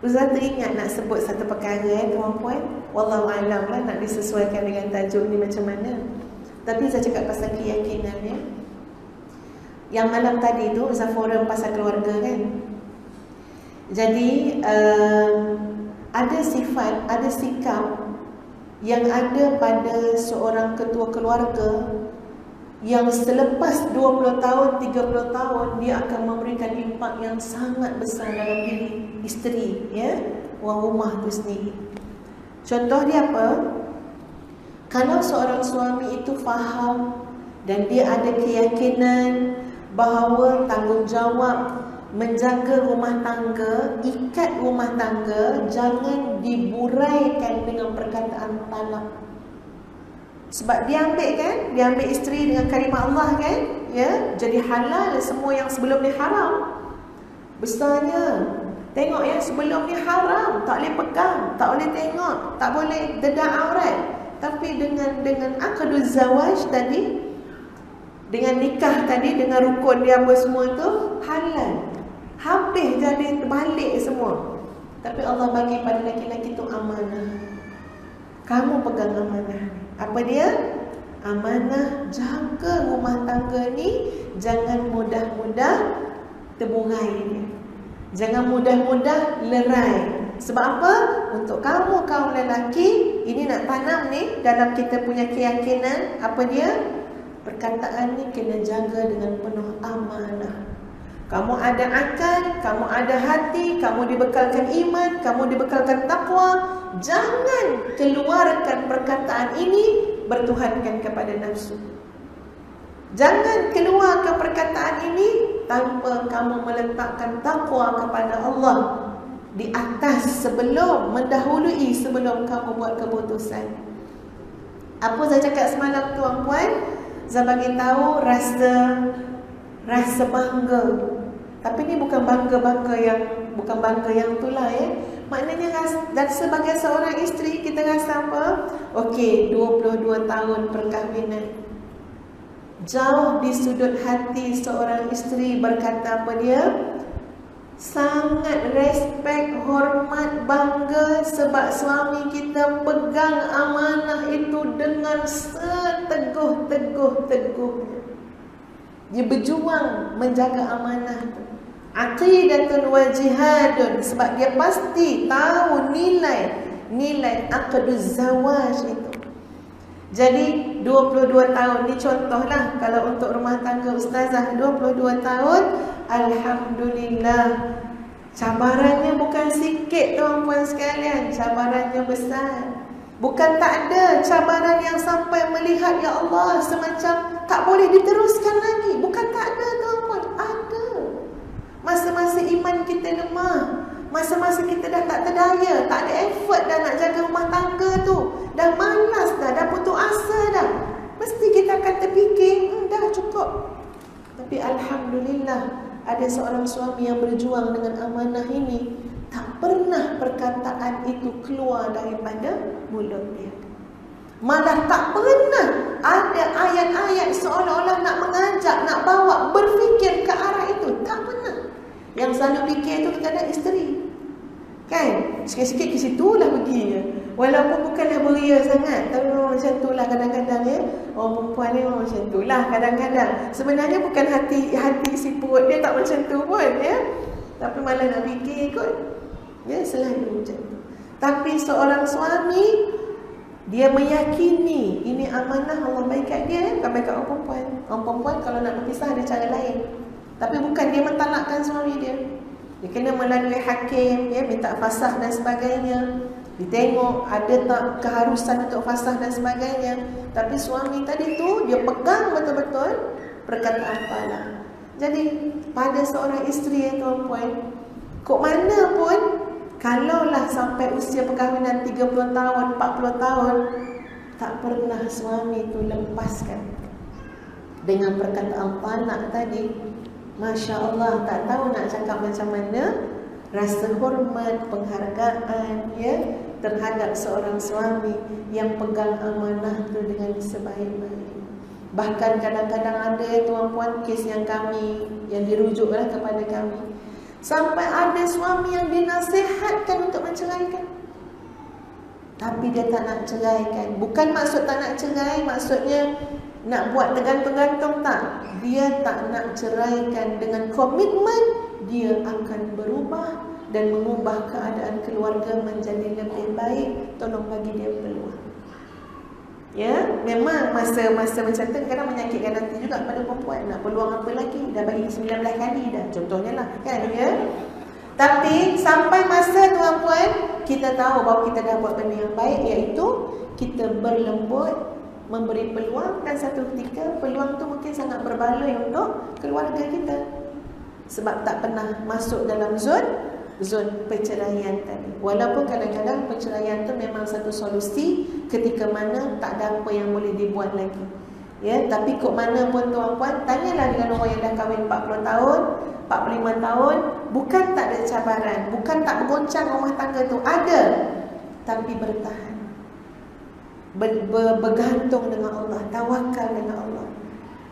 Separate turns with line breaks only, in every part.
Ustaz teringat nak sebut satu perkara tuan-puan. Wallahu alam lah nak disesuaikan dengan tajuk ni macam mana. Tapi saya cakap pasal keyakinan ya. Yang malam tadi tu Ustaz forum pasal keluarga kan. Jadi ada sifat, ada sikap yang ada pada seorang ketua keluarga yang selepas 20 tahun, 30 tahun dia akan memberikan impak yang sangat besar dalam diri isteri ya, orang rumah tu sendiri. Contoh dia apa? Kalau seorang suami itu faham dan dia ada keyakinan bahawa tanggungjawab menjaga rumah tangga, ikat rumah tangga jangan diburaikan dengan perkataan talak. Sebab dia ambil isteri dengan kalimah Allah kan, ya, jadi halal semua yang sebelum ni haram. Besarnya. Tengok ya, sebelum ni haram, tak boleh pegang, tak boleh tengok, tak boleh dedah aurat. Tapi dengan akadul zawaj tadi, dengan nikah tadi, dengan rukun dia apa semua tu halal. Habis jadi terbalik semua. Tapi Allah bagi pada lelaki-lelaki tu amanah. Kamu pegang amanah. Apa dia? Amanah jaga rumah tangga ni, jangan mudah-mudah terburai. Jangan mudah-mudah lerai. Sebab apa? Untuk kamu kaum lelaki, ini nak tanam ni dalam kita punya keyakinan. Apa dia? Perkataan ni kena jaga dengan penuh amanah. Kamu ada akal, kamu ada hati, kamu dibekalkan iman, kamu dibekalkan takwa. Jangan keluarkan perkataan ini bertuhankan kepada nafsu. Jangan keluarkan perkataan ini tanpa kamu meletakkan takwa kepada Allah di atas sebelum mendahului sebelum kamu buat keputusan. Apa saya cakap semalam tuan-puan? Saya bagi tahu rasa bangga. Tapi ni bukan bangga yang itulah ya. Maknanya dan sebagai seorang isteri kita rasa apa? Okey, 22 tahun perkahwinan. Jauh di sudut hati seorang isteri berkata apa dia? Sangat respect, hormat, bangga sebab suami kita pegang amanah itu dengan seteguh-teguhnya. Dia berjuang menjaga amanah itu. Aqidatun wa jihadun, sebab dia pasti tahu nilai aqduz zawaj itu. Jadi 22 tahun ni contohlah kalau untuk rumah tangga ustazah 22 tahun, alhamdulillah. Cabarannya bukan sikit tuan-puan sekalian, cabarannya besar. Bukan tak ada cabaran yang sampai melihat ya Allah semacam tak boleh diteruskan lagi. Bukan tak ada tuan-puan, ada. Masa-masa iman kita lemah, masa-masa kita dah tak terdaya, tak ada effort dah nak jaga rumah tangga tu, dah malas dah putus asa dah, mesti kita akan terfikir dah cukup. Tapi alhamdulillah ada seorang suami yang berjuang dengan amanah ini. Tak pernah perkataan itu keluar daripada mulut dia. Malah tak pernah ada ayat-ayat seolah-olah nak mengajak, nak bawa berfikir ke arah itu. Tak pernah. Yang selalu fikir itu kadang isteri. Kan? Sikit-sikit ke situ lah pergi. Walaupun bukanlah beria sangat, tapi memang macam tu lah kadang-kadang ya. Orang perempuan ni memang macam tu lah kadang-kadang. Sebenarnya bukan hati si perut dia tak macam tu pun ya. Tapi malah nak fikir kot. Ya, selalu macam tu. Tapi seorang suami, dia meyakini ini amanah Allah bagi kat dia, bukan bagi kat orang perempuan. Orang perempuan kalau nak berpisah ada cara lain. Tapi bukan dia mentalakkan suami dia. Dia kena melalui hakim, ya, minta fasakh dan sebagainya. Ditengok ada tak keharusan untuk fasakh dan sebagainya. Tapi suami tadi tu dia pegang betul-betul perkataan talak. Jadi pada seorang isteri tuan-puan, kok mana pun kalaulah sampai usia perkahwinan 30 tahun, 40 tahun, tak pernah suami tu lepaskan dengan perkataan talak tadi. Masya Allah, tak tahu nak cakap macam mana. Rasa hormat, penghargaan ya terhadap seorang suami yang pegang amanah tu dengan sebaik-baik. Bahkan kadang-kadang ada tuan-puan kes yang dirujuklah kepada kami. Sampai ada suami yang dinasihatkan untuk menceraikan, tapi dia tak nak ceraikan. Bukan maksud tak nak cerai, maksudnya nak buat tergantung-gantung, tak. Dia tak nak ceraikan dengan komitmen dia akan berubah dan mengubah keadaan keluarga menjadi lebih baik. Tolong bagi dia peluang. Ya, memang masa-masa macam tu kadang menyakitkan hati juga pada perempuan. Nak peluang apa lagi? Dah bagi 19 kali dah, contohnya lah, kan ya. Tapi sampai masa tuan-puan, kita tahu bahawa kita dah buat benda yang baik, iaitu kita berlembut, memberi peluang, dan satu ketika peluang tu mungkin sangat berbaloi untuk keluarga kita. Sebab tak pernah masuk dalam zon perceraian tadi. Walaupun kadang-kadang perceraian tu memang satu solusi ketika mana tak ada apa yang boleh dibuat lagi. Ya, tapi kok mana pun tuan-puan, tanyalah dengan orang yang dah kahwin 40 tahun, 45 tahun, bukan tak ada cabaran, bukan tak bergoncang rumah tangga tu, ada. Tapi bertahan. Bergantung dengan Allah, tawakal dengan Allah.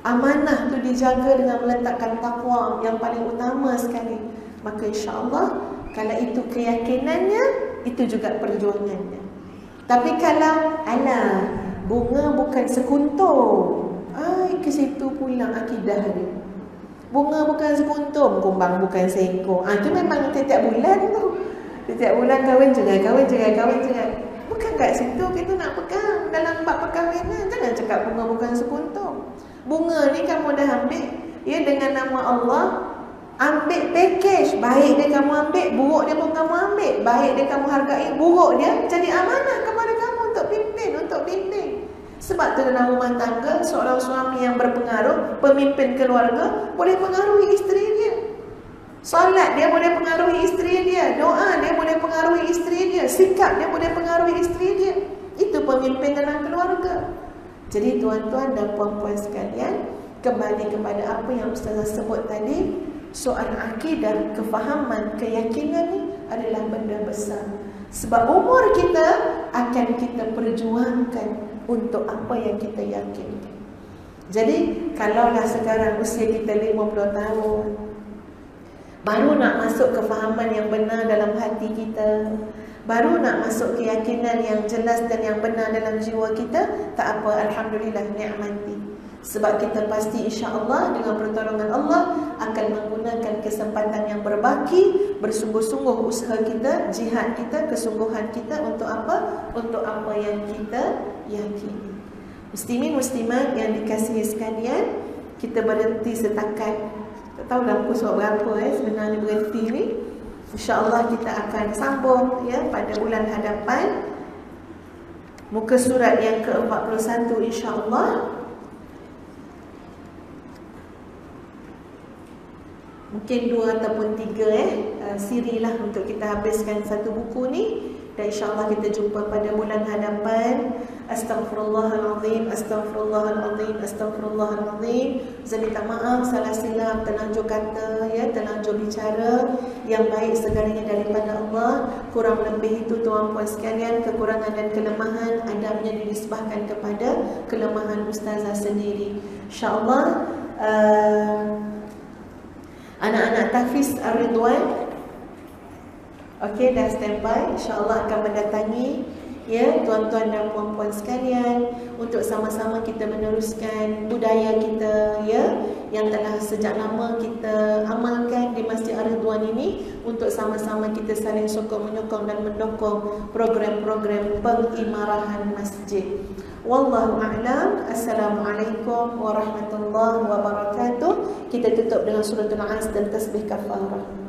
Amanah tu dijaga dengan meletakkan takwa yang paling utama sekali. Maka insya-Allah, kalau itu keyakinannya, itu juga perjuangannya. Tapi kalau bunga bukan sekuntum, ke situ pula akidah dia. Bunga bukan sekuntum, kumbang bukan seekor. Itu memang setiap bulan tu. Setiap bulan kahwin cerai. Bukan kat situ kita nak pegang dalam bab perkahwinan. Jangan cakap bunga bukan sekuntum. Bunga ni kamu dah ambil, ya, dengan nama Allah. Ambil package, baik dia kamu ambil, buruk dia pun kamu ambil. Baik dia kamu hargai, buruk dia jadi amanah kepada kamu untuk bimbing. Sebab tu dalam rumah tangga, seorang suami yang berpengaruh, pemimpin keluarga, boleh pengaruhi isteri dia. Solat dia boleh pengaruhi isteri dia, doa dia boleh pengaruhi isteri dia, sikap dia boleh pengaruhi isteri dia. Itu pemimpin dalam keluarga. Jadi tuan-tuan dan puan-puan sekalian, kembali kepada apa yang Ustazah sebut tadi, soal akidah, kefahaman, keyakinan ni adalah benda besar. Sebab umur kita akan kita perjuangkan untuk apa yang kita yakinkan. Jadi kalaulah sekarang usia kita 50 tahun, baru nak masuk kefahaman yang benar dalam hati kita, baru nak masuk keyakinan yang jelas dan yang benar dalam jiwa kita, tak apa, alhamdulillah, nikmati. Sebab kita pasti insya-Allah dengan pertolongan Allah akan menggunakan kesempatan yang berbaki, bersungguh-sungguh usaha kita, jihad kita, kesungguhan kita untuk apa? Untuk apa yang kita yakini. Muslimin muslimat yang dikasihi sekalian, kita berhenti setakat, tak tahu lampu surat berapa sebenarnya berhenti ni. InsyaAllah kita akan sambung ya pada bulan hadapan, muka surat yang ke-41 insyaAllah. Mungkin 2 ataupun 3 siri lah untuk kita habiskan satu buku ni. Dan insyaAllah kita jumpa pada bulan hadapan. Astaghfirullahaladzim, astaghfirullahaladzim, astaghfirullahaladzim. Saya minta maaf, salah silap, terlanjur kata, ya, terlanjur bicara. Yang baik segalanya daripada Allah. Kurang lebih itu tuan-puan sekalian, kekurangan dan kelemahan adabnya dinisbahkan kepada kelemahan ustazah sendiri. InsyaAllah anak-anak Tahfiz Ar-Ridwan, okey, dah standby. InsyaAllah akan mendatangi ya tuan-tuan dan puan-puan sekalian untuk sama-sama kita meneruskan budaya kita ya yang telah sejak lama kita amalkan di Masjid Ar-Ridwan ini, untuk sama-sama kita saling sokong menyokong dan mendukung program-program pengimarahan masjid. Wallahu a'lam. Assalamualaikum warahmatullahi wabarakatuh. Kita tutup dengan suratul As dan tasbih kafarah.